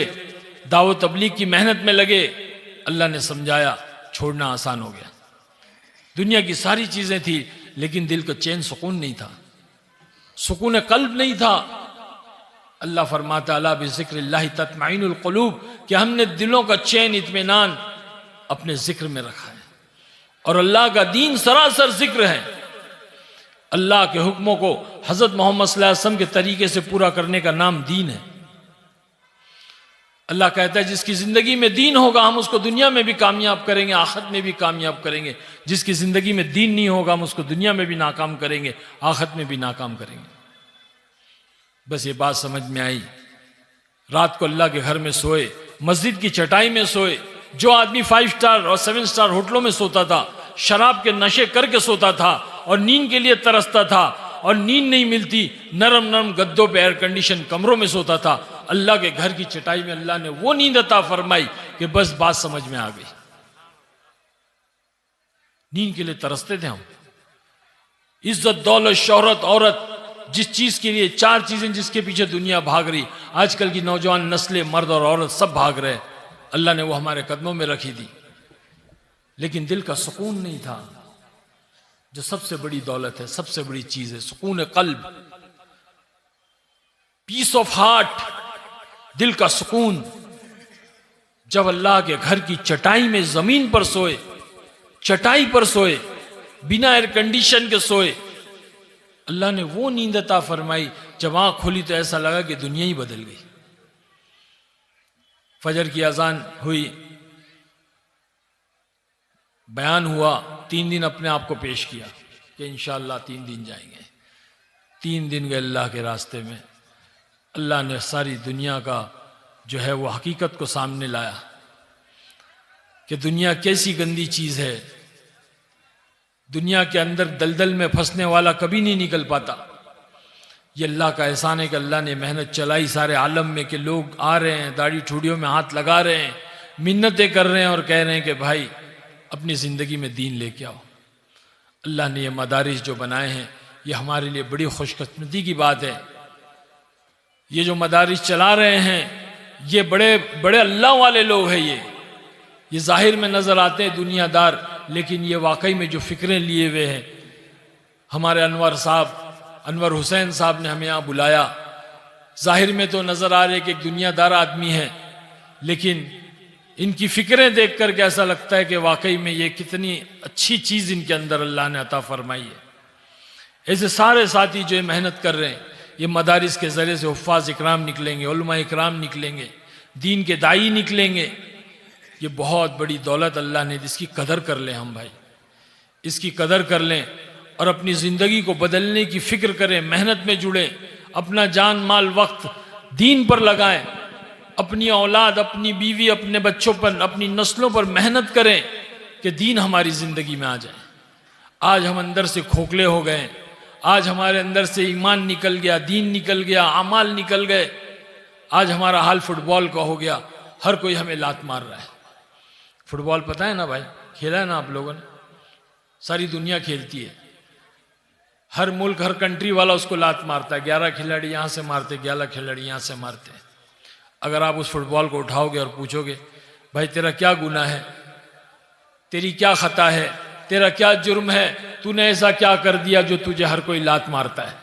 दावत तबलीग की मेहनत में लगे, अल्लाह ने समझाया, छोड़ना आसान हो गया। दुनिया की सारी चीजें थी, लेकिन दिल का चैन सुकून नहीं था, सुकून कल्ब नहीं था। अल्लाह फरमाता अला बिज़िक्रिल्लाहि तत्मइनुल क़ुलूब, कि हमने दिलों का चैन, इत्मीनान अपने जिक्र में रखा है। और अल्लाह का दीन सरासर जिक्र है। अल्लाह के हुक्मों को हजरत मोहम्मद सल्लल्लाहु अलैहि वसल्लम के तरीके से पूरा करने का नाम दीन है। अल्लाह कहता है जिसकी जिंदगी में दीन होगा हम उसको दुनिया में भी कामयाब करेंगे, आखिरत में भी कामयाब करेंगे। जिसकी जिंदगी में दीन नहीं होगा हम उसको दुनिया में भी नाकाम करेंगे, आखिरत में भी नाकाम करेंगे। बस ये बात समझ में आई। रात को अल्लाह के घर में सोए, मस्जिद की चटाई में सोए। जो आदमी 5 स्टार और 7 स्टार होटलों में सोता था, शराब के नशे करके सोता था और नींद के लिए तरसता था और नींद नहीं मिलती, नरम नरम गद्दों पे एयर कंडीशन कमरों में सोता था, अल्लाह के घर की चटाई में अल्लाह ने वो नींद अता फरमाई कि बस बात समझ में आ गई। नींद के लिए तरसते थे हम। इज्जत, दौलत, शोहरत, औरत, जिस चीज के लिए, 4 चीजें जिसके पीछे दुनिया भाग रही, आजकल की नौजवान नस्लें, मर्द और औरत सब भाग रहे, अल्लाह ने वो हमारे कदमों में रखी थी, लेकिन दिल का सुकून नहीं था, जो सबसे बड़ी दौलत है, सबसे बड़ी चीज है, सुकून कल्ब, पीस ऑफ हार्ट, दिल का सुकून। जब अल्लाह के घर की चटाई में, जमीन पर सोए, चटाई पर सोए, बिना एयर कंडीशन के सोए, अल्लाह ने वो नींद अता फरमाई, जब आंख खोली तो ऐसा लगा कि दुनिया ही बदल गई। फजर की अजान हुई, बयान हुआ, 3 दिन अपने आप को पेश किया कि इंशाअल्लाह 3 दिन जाएंगे। 3 दिन गए अल्लाह के रास्ते में। अल्लाह ने सारी दुनिया का जो है वो हकीकत को सामने लाया कि दुनिया कैसी गंदी चीज है। दुनिया के अंदर दलदल में फंसने वाला कभी नहीं निकल पाता। ये अल्लाह का एहसान है कि अल्लाह ने मेहनत चलाई सारे आलम में कि लोग आ रहे हैं, दाढ़ी ठूड़ियों में हाथ लगा रहे हैं, मिन्नतें कर रहे हैं और कह रहे हैं कि भाई अपनी ज़िंदगी में दीन लेके आओ। अल्लाह ने ये मदारिस जो बनाए हैं, ये हमारे लिए बड़ी खुशकिस्मती की बात है। ये जो मदारिस चला रहे हैं, ये बड़े बड़े अल्लाह वाले लोग हैं। ये जाहिर में नज़र आते हैं दुनियादार, लेकिन ये वाकई में जो फ़िक्रें लिए हुए हैं। हमारे अनवर हुसैन साहब ने हमें यहाँ बुलाया। जाहिर में तो नज़र आ रहे कि एक दुनियादार आदमी है, लेकिन इनकी फ़िक्रें देख कर के ऐसा लगता है कि वाकई में ये कितनी अच्छी चीज़ इनके अंदर अल्लाह ने अता फरमाई है। ऐसे सारे साथी जो मेहनत कर रहे हैं, ये मदारिस के ज़रिए से हुफ़ाज़ इकराम निकलेंगे, उलमा इकराम निकलेंगे, दीन के दाई निकलेंगे। ये बहुत बड़ी दौलत अल्लाह ने, जिसकी कदर कर ले हम भाई। इसकी कदर कर लें और अपनी ज़िंदगी को बदलने की फिक्र करें, मेहनत में जुड़ें, अपना जान माल वक्त दीन पर लगाएं, अपनी औलाद, अपनी बीवी, अपने बच्चों पर, अपनी नस्लों पर मेहनत करें कि दीन हमारी ज़िंदगी में आ जाए। आज हम अंदर से खोखले हो गए, आज हमारे अंदर से ईमान निकल गया, दीन निकल गया, अमाल निकल गए। आज हमारा हाल फुटबॉल का हो गया, हर कोई हमें लात मार रहा है। फुटबॉल पता है ना भाई, खेला है ना आप लोगों ने, सारी दुनिया खेलती है, हर मुल्क हर कंट्री वाला उसको लात मारता है। 11 खिलाड़ी यहाँ से मारते, 11 खिलाड़ी यहाँ से मारते हैं। अगर आप उस फुटबॉल को उठाओगे और पूछोगे भाई तेरा क्या गुनाह है, तेरी क्या खता है, तेरा क्या जुर्म है, तूने ऐसा क्या कर दिया जो तुझे हर कोई लात मारता है,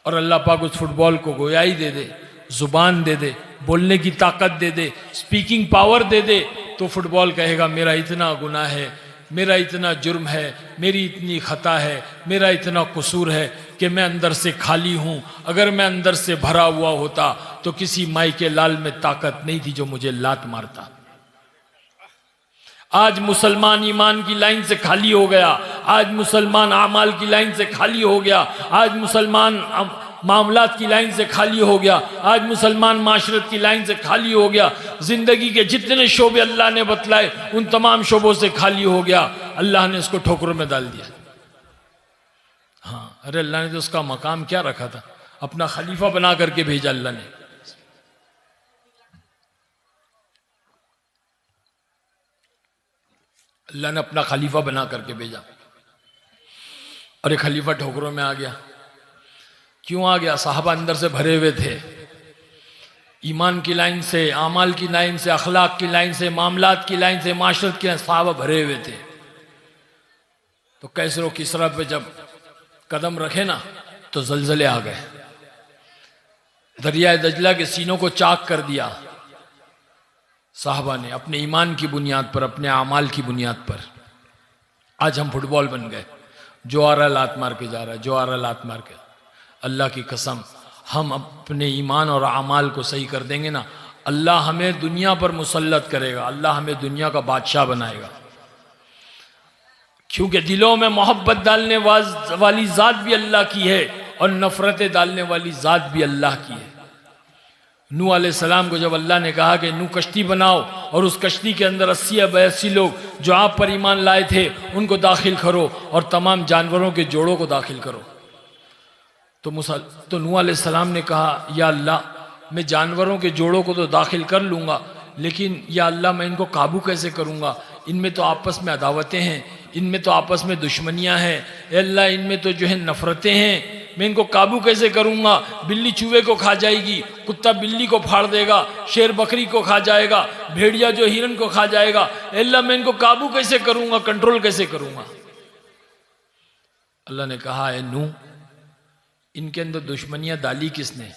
और अल्लाह पाक उस फुटबॉल को गोयाई दे दे, जुबान दे दे, बोलने की ताकत दे दे, स्पीकिंग पावर दे दे, तो फुटबॉल कहेगा मेरा इतना गुनाह है, मेरा इतना जुर्म है, मेरी इतनी खता है, मेरा इतना कसूर है कि मैं अंदर से खाली हूँ। अगर मैं अंदर से भरा हुआ होता तो किसी माई के लाल में ताकत नहीं थी जो मुझे लात मारता। आज मुसलमान ईमान की लाइन से खाली हो गया, आज मुसलमान आमाल की लाइन से खाली हो गया, आज मुसलमान मामलात की लाइन से खाली हो गया, आज मुसलमान माशरत की लाइन से खाली हो गया। जिंदगी के जितने शोबे अल्लाह ने बतलाए उन तमाम शोबों से खाली हो गया। अल्लाह ने इसको ठोकरों में डाल दिया। हाँ, अरे अल्लाह ने तो उसका मकाम क्या रखा था, अपना खलीफा बना करके भेजा अल्लाह ने। अल्लाह ने अपना खलीफा बना करके भेजा और एक खलीफा ठोकरों में आ गया। क्यों आ गया? साहबा अंदर से भरे हुए थे, ईमान की लाइन से, आमाल की लाइन से, अखलाक की लाइन से, मामलात की लाइन से, माशरत की लाइन, साहबा भरे हुए थे। तो कैसरो किसरा पे जब कदम रखे ना तो जलजले आ गए, दरिया दजला के सीनों को चाक कर दिया। साहबा ने अपने ईमान की बुनियाद पर, अपने आमाल की बुनियाद पर। आज हम फुटबॉल बन गए, जो आ रहा लात मार के जा रहा है, जो आ रहा लात मार के। अल्लाह की कसम, हम अपने ईमान और आमाल को सही कर देंगे ना, अल्लाह हमें दुनिया पर मुसल्लत करेगा, अल्लाह हमें दुनिया का बादशाह बनाएगा। क्योंकि दिलों में मोहब्बत डालने वाली ज़ात भी अल्लाह की है और नफ़रतें डालने वाली ज़ात भी अल्लाह की है। नूह अलैहिस्सलाम को जब अल्लाह ने कहा कि नूह कश्ती बनाओ और उस कश्ती के अंदर 80 या 82 लोग जो आप पर ईमान लाए थे उनको दाखिल करो और तमाम जानवरों के जोड़ों को दाखिल करो, तो नूह अलैहिस्सलाम ने कहा या अल्लाह, मैं जानवरों के जोड़ों को तो दाखिल कर लूँगा, लेकिन या अल्लाह मैं इनको काबू कैसे करूँगा? इनमें तो आपस में अदावतें हैं, इनमें तो आपस में दुश्मनियाँ हैं, अल्लाह इनमें तो जो है नफ़रतें हैं, मैं इनको काबू कैसे करूँगा? बिल्ली चूहे को खा जाएगी, कुत्ता बिल्ली को फाड़ देगा, शेर बकरी को खा जाएगा, भेड़िया जो हिरन को खा जाएगा, अल्लाह मैं इनको काबू कैसे करूँगा, कंट्रोल कैसे करूँगा? अल्लाह ने कहा है नूह, इनके अंदर दुश्मनियाँ डाली किसने?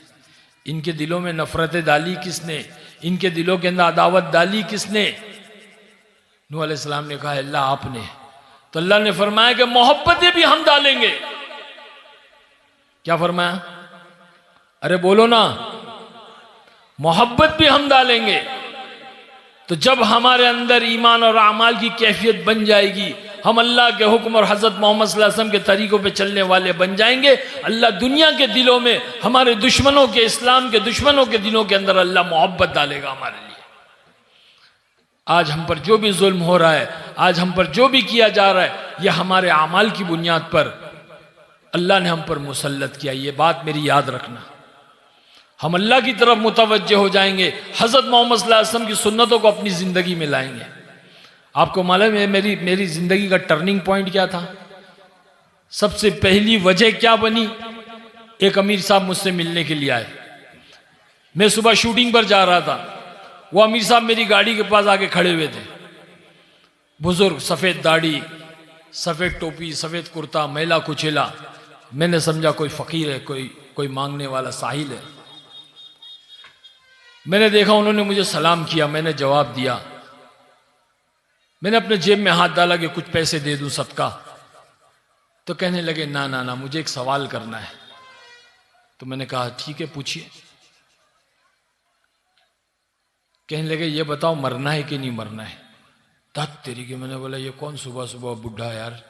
इनके दिलों में नफरतें डाली किसने? इनके दिलों के अंदर अदावत डाली किसने? नूह अलैहिस्सलाम ने कहा अल्लाह आपने। तो अल्लाह ने फरमाया कि मोहब्बतें भी हम डालेंगे। क्या फरमाया? अरे बोलो ना, मोहब्बत भी हम डालेंगे। तो जब हमारे अंदर ईमान और अमाल की कैफियत बन जाएगी, हम अल्लाह के हुक्म और हज़रत मोहम्मद सल्लल्लाहु अलैहि वसल्लम के तरीक़ों पे चलने वाले बन जाएंगे, अल्लाह दुनिया के दिलों में, हमारे दुश्मनों के, इस्लाम के दुश्मनों के दिलों के अंदर अल्लाह मोहब्बत डालेगा हमारे लिए। आज हम पर जो भी जुल्म हो रहा है, आज हम पर जो भी किया जा रहा है, यह हमारे अमाल की बुनियाद पर अल्लाह ने हम पर मुसल्लत किया। ये बात मेरी याद रखना। हम अल्लाह की तरफ मुतवज्जे हो जाएंगे, हज़रत मोहम्मद सल्लल्लाहु अलैहि वसल्लम की सुन्नतों को अपनी ज़िंदगी में लाएंगे। आपको मालूम है मेरी ज़िंदगी का टर्निंग पॉइंट क्या था? सबसे पहली वजह क्या बनी? एक अमीर साहब मुझसे मिलने के लिए आए। मैं सुबह शूटिंग पर जा रहा था, वो अमीर साहब मेरी गाड़ी के पास आके खड़े हुए थे। बुजुर्ग, सफ़ेद दाढ़ी, सफ़ेद टोपी, सफ़ेद कुर्ता, मैला कुचेला। मैंने समझा कोई फ़कीर है, कोई मांगने वाला साहिल है। मैंने देखा उन्होंने मुझे सलाम किया, मैंने जवाब दिया। मैंने अपने जेब में हाथ डाला कि कुछ पैसे दे दूं सदका। तो कहने लगे ना ना ना, मुझे एक सवाल करना है। तो मैंने कहा ठीक है पूछिए। कहने लगे ये बताओ मरना है कि नहीं मरना है? तब तेरी के मैंने बोला ये कौन सुबह सुबह बुढ़ा यार,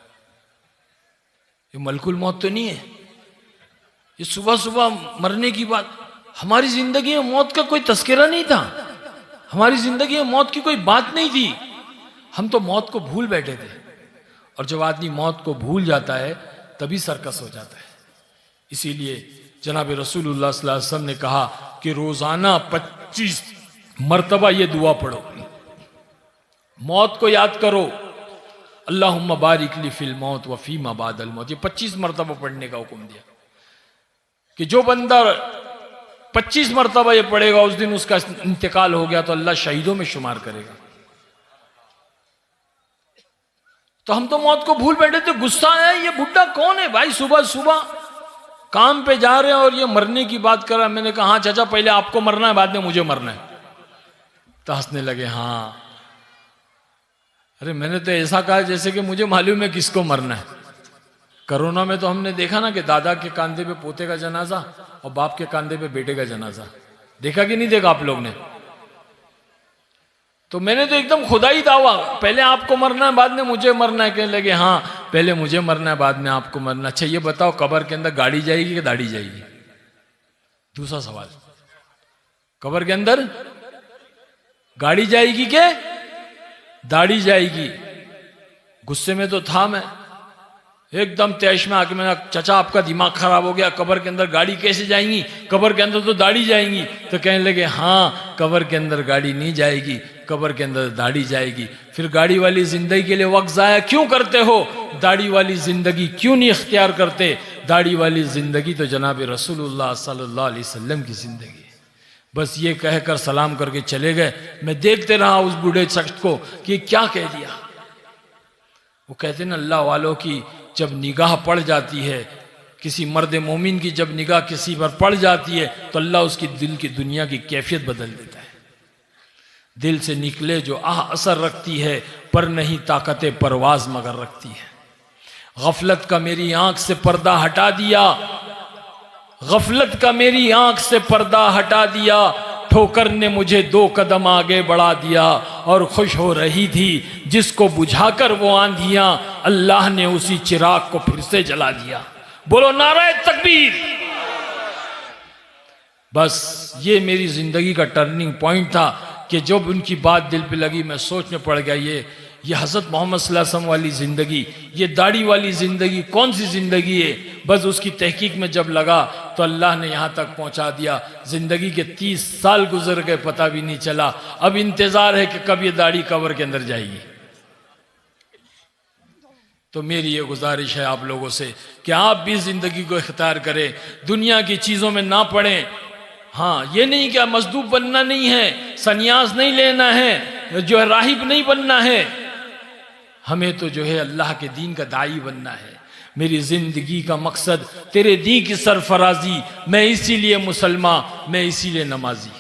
ये मलकुल मौत तो नहीं है, ये सुबह सुबह मरने की बात। हमारी जिंदगी में मौत का कोई तस्करा नहीं था, हमारी जिंदगी में मौत की कोई बात नहीं थी। हम तो मौत को भूल बैठे थे। और जब आदमी मौत को भूल जाता है तभी सर्कस हो जाता है। इसीलिए जनाब रसूलुल्लाह सल्लल्लाहु अलैहि वसल्लम ने कहा कि रोजाना 25 मरतबा ये दुआ पढ़ो, मौत को याद करो, अल्लाहुम्मा बारिक ली फिल मौत व फीमा बादल मौत। ये 25 मरतबा पढ़ने का हुक्म दिया कि जो बंदा 25 मरतबा ये पढ़ेगा उस दिन उसका इंतकाल हो गया तो अल्लाह शहीदों में शुमार करेगा। तो हम तो मौत को भूल बैठे थे। गुस्सा आया, ये बुड्ढा कौन है भाई, सुबह सुबह काम पे जा रहे हैं और ये मरने की बात कर रहा है। मैंने कहा हाँ चाचा, पहले आपको मरना है, बाद में मुझे मरना है। तो हंसने लगे। हाँ, अरे मैंने तो ऐसा कहा जैसे कि मुझे मालूम है किसको मरना है। कोरोना में तो हमने देखा ना कि दादा के कंधे पे पोते का जनाजा और बाप के कंधे पे बेटे का जनाजा, देखा कि नहीं देखा आप लोग ने? तो मैंने तो एकदम खुदाई दावा, पहले आपको मरना है बाद में मुझे मरना है। कहने लगे हाँ पहले मुझे मरना है बाद में आपको मरना। अच्छा ये बताओ कब्र के अंदर गाड़ी जाएगी कि दाढ़ी जाएगी? दूसरा सवाल, कब्र के अंदर गाड़ी जाएगी कि दाढ़ी जाएगी? गुस्से में तो था मैं, एकदम तैश में आके मैंने, चाचा आपका दिमाग खराब हो गया, कब्र के अंदर गाड़ी कैसे जाएंगी, कब्र के अंदर तो दाढ़ी जाएंगी। तो कहने लगे हाँ कब्र के अंदर गाड़ी नहीं जाएगी, कब्र के अंदर दाढ़ी जाएगी। फिर गाड़ी वाली जिंदगी के लिए वक्त जाया क्यों करते हो, दाढ़ी वाली जिंदगी क्यों नहीं इख्तियार करते? दाढ़ी वाली जिंदगी तो जनाब रसूलुल्लाह सल्लल्लाहु अलैहि वसल्लम की जिंदगी। बस ये कहकर सलाम करके चले गए। मैं देखते रहा उस बूढ़े शख्स को कि क्या कह दिया। वो कहते ना अल्लाह वालों की जब निगाह पड़ जाती है, किसी मर्द मोमिन की जब निगाह किसी पर पड़ जाती है तो अल्लाह उसकी दिल की दुनिया की कैफियत बदल देता है। दिल से निकले जो आह असर रखती है, पर नहीं ताकत परवाज मगर रखती है। गफलत का मेरी आंख से पर्दा हटा दिया, गफलत का मेरी आंख से पर्दा हटा दिया, ठोकर ने मुझे 2 कदम आगे बढ़ा दिया। और खुश हो रही थी जिसको बुझाकर वो आंधियां, अल्लाह ने उसी चिराग को फिर से जला दिया। बोलो नारे तकबीर। बस ये मेरी जिंदगी का टर्निंग पॉइंट था कि जब उनकी बात दिल पे लगी मैं सोच में पड़ गया, ये हज़रत मोहम्मद सल्लल्लाहु अलैहि वसल्लम वाली ज़िंदगी, ये दाढ़ी वाली ज़िंदगी कौन सी ज़िंदगी है। बस उसकी तहकीक में जब लगा तो अल्लाह ने यहाँ तक पहुँचा दिया। ज़िंदगी के 30 साल गुजर गए, पता भी नहीं चला। अब इंतज़ार है कि कब ये दाढ़ी कब्र के अंदर जाएगी। तो मेरी ये गुजारिश है आप लोगों से कि आप भी ज़िंदगी को इख्तियार करें, दुनिया की चीज़ों में ना पड़ें। हाँ ये नहीं क्या मजदूब बनना नहीं है, सन्यास नहीं लेना है, जो है राहिब नहीं बनना है, हमें तो जो है अल्लाह के दीन का दाई बनना है। मेरी जिंदगी का मकसद तेरे दीन की सरफराजी, मैं इसीलिए मुसलमान, मैं इसीलिए नमाजी।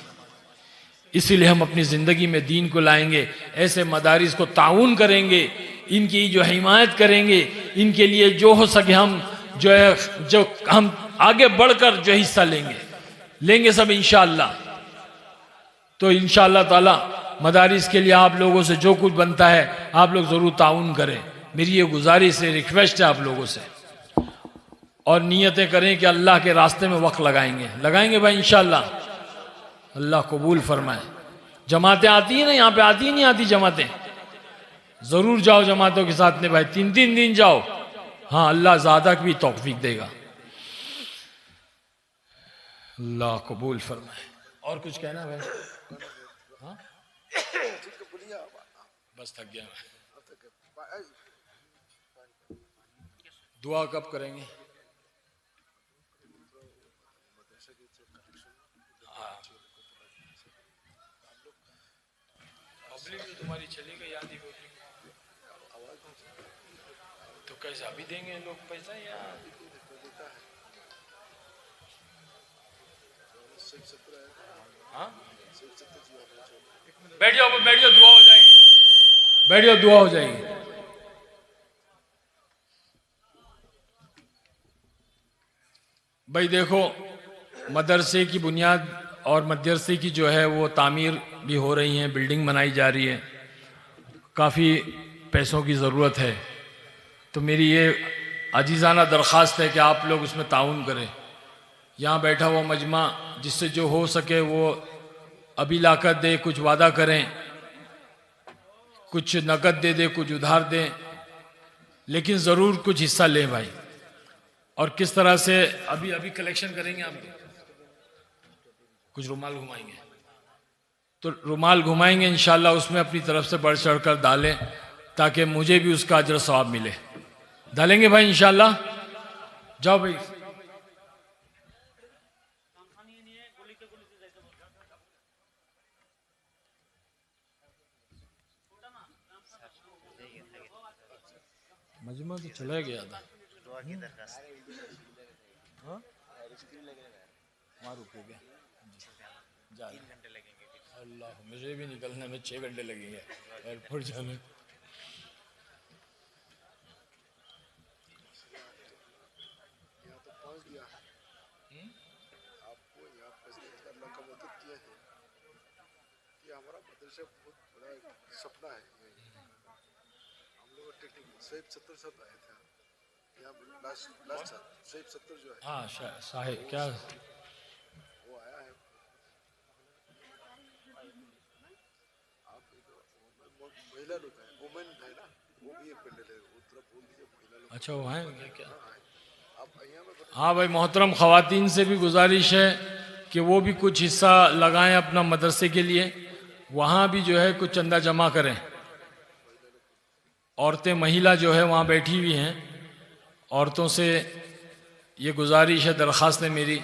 इसीलिए हम अपनी ज़िंदगी में दीन को लाएंगे, ऐसे मदारिस को ताउन करेंगे, इनकी जो हिमायत करेंगे, इनके लिए जो हो सके हम जो हम आगे बढ़कर जो हिस्सा लेंगे सब इंशाअल्लाह। तो इंशाअल्लाह ताला मदारिस के लिए आप लोगों से जो कुछ बनता है आप लोग ज़रूर ताउन करें। मेरी ये गुजारिश है, रिक्वेस्ट है आप लोगों से। और नियतें करें कि अल्लाह के रास्ते में वक्त लगाएंगे भाई इंशाअल्लाह। अल्लाह कबूल फरमाए। जमातें आती हैं ना यहाँ पे, आती ही नहीं आती जमातें, ज़रूर जाओ जमातों के साथ में भाई, 3-3 दिन जाओ। हाँ अल्लाह ज़्यादा भी तौफीक देगा। अल्लाह कबूल फरमाए। और कुछ कहना भाई? हाँ बस थक गया मैं। दुआ कब करेंगे? हाँ पब्लिक तो तुम्हारी चली गई आधी पब्लिक, तो कैसे अभी देंगे लोग पैसा या? हाँ बैठ जाओ दुआ हो जाएगी, बैठ जाओ दुआ हो जाएगी। भाई देखो मदरसे की बुनियाद और मदरसे की जो है वो तामीर भी हो रही है, बिल्डिंग बनाई जा रही है, काफ़ी पैसों की ज़रूरत है। तो मेरी ये अजीज़ाना दरख्वास्त है कि आप लोग उसमें ताउन करें। यहाँ बैठा हुआ मजमा जिससे जो हो सके वो अभी लाकर दे, कुछ वादा करें, कुछ नकद दे दे, कुछ उधार दें, लेकिन ज़रूर कुछ हिस्सा लें भाई। और किस तरह से अभी अभी कलेक्शन करेंगे आप लोग? कुछ रुमाल घुमाएंगे, तो रुमाल घुमाएंगे इंशाल्लाह, उसमें अपनी तरफ से बढ़ चढ़ कर डालें ताकि मुझे भी उसका अजर सवाब मिले। डालेंगे भाई इंशाल्लाह। जाओ भाई। मजमा तो चला गया था। अल्लाह, मुझे भी निकलने में 6 घंटे लगेंगे एयरपोर्ट जाने। हमारा मदरसा बहुत बड़ा सपना है। हम लोग टेक्निक सैयद 70 सब आए थे यहाँ लास्ट सैयद 70 जो है। हाँ साहिब क्या वो आया है। आप महिला लोग हैं, वुमेन है ना, वो भी एक पेंडल है, वो तरफ बोल दीजिए महिला लोग। अच्छा वो है क्या? आप यहाँ में हाँ भाई, मोहतरम ख़वातीन से भी गुजारिश है कि वो भी कुछ हिस्सा लगाएं अपना मदरसे के लिए। वहाँ भी जो है कुछ चंदा जमा करें। औरतें महिला जो है वहाँ बैठी हुई हैं, औरतों से ये गुजारिश है, दरख्वास्त है मेरी।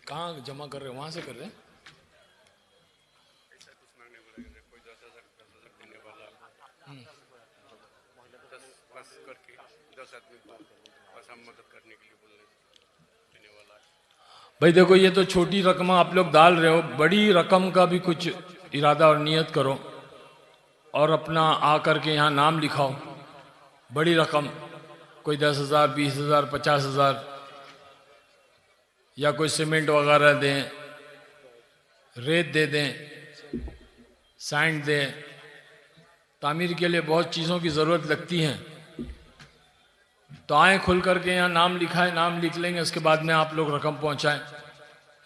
कहाँ जमा कर रहे हैं? वहाँ से कर रहे हैं? भाई देखो, ये तो छोटी रकम आप लोग डाल रहे हो, बड़ी रकम का भी कुछ इरादा और नियत करो और अपना आकर के यहाँ नाम लिखाओ। बड़ी रकम, कोई 10,000, 20,000, 50,000, या कोई सीमेंट वगैरह दें, रेत दे दें, सैंड दें। तामीर के लिए बहुत चीज़ों की ज़रूरत लगती है। तो आएँ खुल करके यहाँ नाम लिखाएं, नाम लिख लेंगे, उसके बाद में आप लोग रकम पहुँचाएं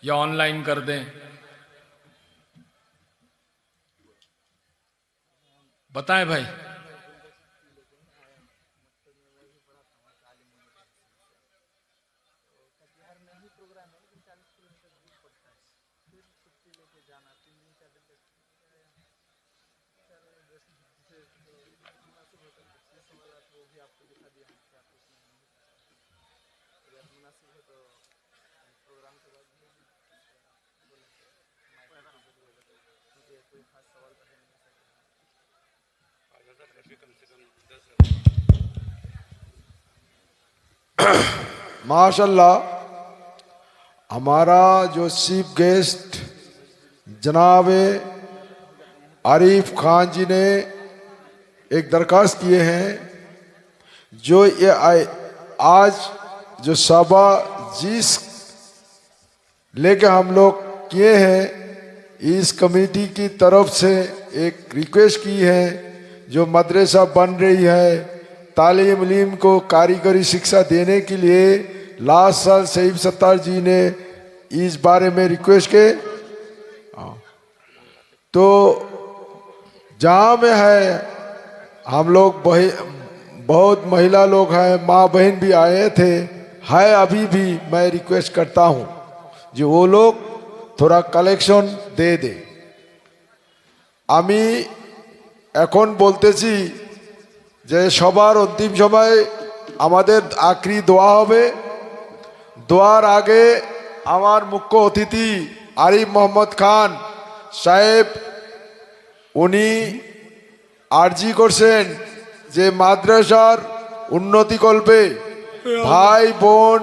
या ऑनलाइन कर दें। बताएं भाई। माशाल्लाह, हमारा जो चीफ गेस्ट जनाब आरिफ खान जी ने एक दरख्वास्त किए हैं, जो ये आज जो सभा जिस लेके हम लोग किए हैं, इस कमेटी की तरफ से एक रिक्वेस्ट की है। जो मदरसा बन रही है, तालीम इल्म को कारीगरी शिक्षा देने के लिए लास्ट साल सईद सत्तार जी ने इस बारे में रिक्वेस्ट के, तो जहाँ में है हम लोग बहुत महिला लोग हैं, माँ बहन भी आए थे, है अभी भी। मैं रिक्वेस्ट करता हूँ जो वो लोग थोड़ा कलेक्शन दे दे। আমি এখন বলতেছি যে সবার অন্তিম সময় আমাদের আখরি দোয়া হবে। দোয়ার আগে আমার মুখ্য অতিথি আরিফ মোহাম্মদ খান সাহেব উনি আরজি করছেন যে মাদ্রাসার উন্নতিকল্পে ভাই বোন